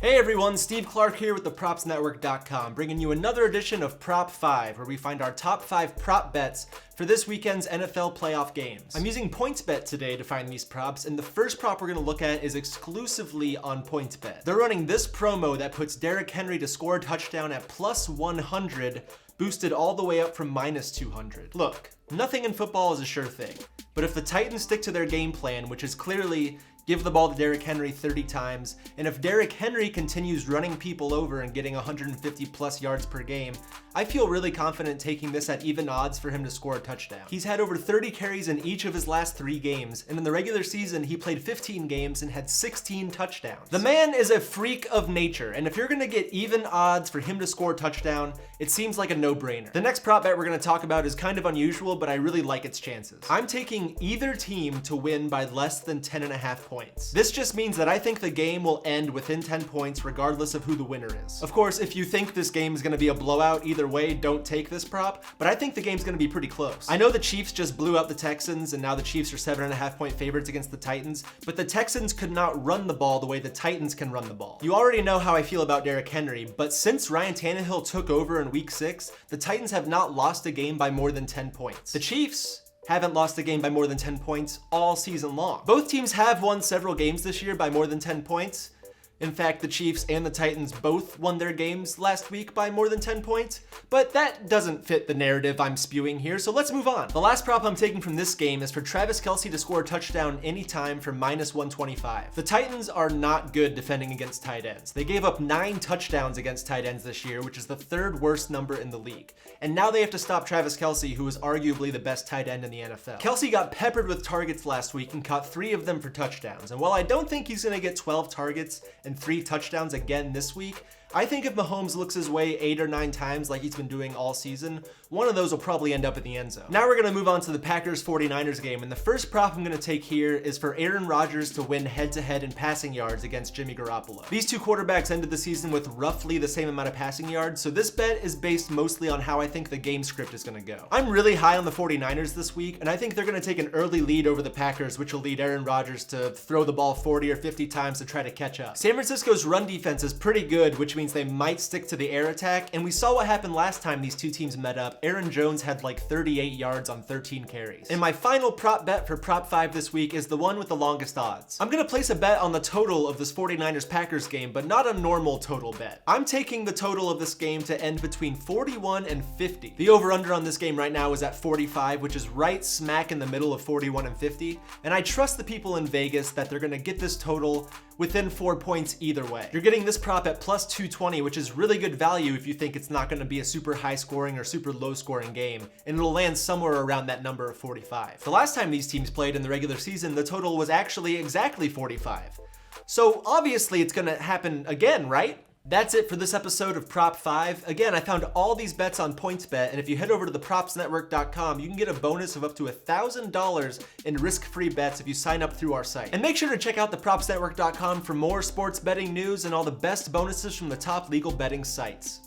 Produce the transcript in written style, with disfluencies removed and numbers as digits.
Hey everyone, Steve Clark here with the PropsNetwork.com, bringing you another edition of Prop 5, where we find our top 5 prop bets for this weekend's NFL playoff games. I'm using PointsBet today to find these props, and the first prop we're going to look at is exclusively on PointsBet. They're running this promo that puts Derrick Henry to score a touchdown at plus 100, boosted all the way up from minus 200. Look, nothing in football is a sure thing, but if the Titans stick to their game plan, which is clearly give the ball to Derrick Henry 30 times, and if Derrick Henry continues running people over and getting 150 plus yards per game, I feel really confident taking this at even odds for him to score a touchdown. He's had over 30 carries in each of his last 3 games, and in the regular season, he played 15 games and had 16 touchdowns. The man is a freak of nature, and if you're gonna get even odds for him to score a touchdown, it seems like a no-brainer. The next prop bet we're gonna talk about is kind of unusual, but I really like its chances. I'm taking either team to win by less than 10.5 points. This just means that I think the game will end within 10 points regardless of who the winner is. Of course, if you think this game is going to be a blowout either way, don't take this prop, but I think the game's going to be pretty close. I know the Chiefs just blew out the Texans, and now the Chiefs are 7.5 point favorites against the Titans, but the Texans could not run the ball the way the Titans can run the ball. You already know how I feel about Derrick Henry, but since Ryan Tannehill took over in week 6, the Titans have not lost a game by more than 10 points. The Chiefs haven't lost a game by more than 10 points all season long. Both teams have won several games this year by more than 10 points. In fact, the Chiefs and the Titans both won their games last week by more than 10 points, but that doesn't fit the narrative I'm spewing here, so let's move on. The last prop I'm taking from this game is for Travis Kelce to score a touchdown anytime for minus 125. The Titans are not good defending against tight ends. They gave up 9 touchdowns against tight ends this year, which is the 3rd worst number in the league. And now they have to stop Travis Kelce, who is arguably the best tight end in the NFL. Kelce got peppered with targets last week and caught 3 of them for touchdowns. And while I don't think he's gonna get 12 targets and 3 touchdowns again this week, I think if Mahomes looks his way 8 or 9 times like he's been doing all season, one of those will probably end up in the end zone. Now we're gonna move on to the Packers-49ers game, and the first prop I'm gonna take here is for Aaron Rodgers to win head-to-head in passing yards against Jimmy Garoppolo. These two quarterbacks ended the season with roughly the same amount of passing yards, so this bet is based mostly on how I think the game script is gonna go. I'm really high on the 49ers this week, and I think they're gonna take an early lead over the Packers, which will lead Aaron Rodgers to throw the ball 40 or 50 times to try to catch up. San Francisco's run defense is pretty good, which means they might stick to the air attack, and we saw what happened last time these two teams met up. Aaron Jones had like 38 yards on 13 carries. And my final prop bet for Prop 5 this week is the one with the longest odds. I'm gonna place a bet on the total of this 49ers-Packers game, but not a normal total bet. I'm taking the total of this game to end between 41 and 50. The over-under on this game right now is at 45, which is right smack in the middle of 41 and 50, and I trust the people in Vegas that they're gonna get this total within 4 points either way. You're getting this prop at plus 220, which is really good value if you think it's not gonna be a super high scoring or super low scoring game, and it'll land somewhere around that number of 45. The last time these teams played in the regular season, the total was actually exactly 45. So obviously it's gonna happen again, right? That's it for this episode of Prop 5. Again, I found all these bets on PointsBet, and if you head over to the PropsNetwork.com, you can get a bonus of up to $1,000 in risk-free bets if you sign up through our site. And make sure to check out the PropsNetwork.com for more sports betting news and all the best bonuses from the top legal betting sites.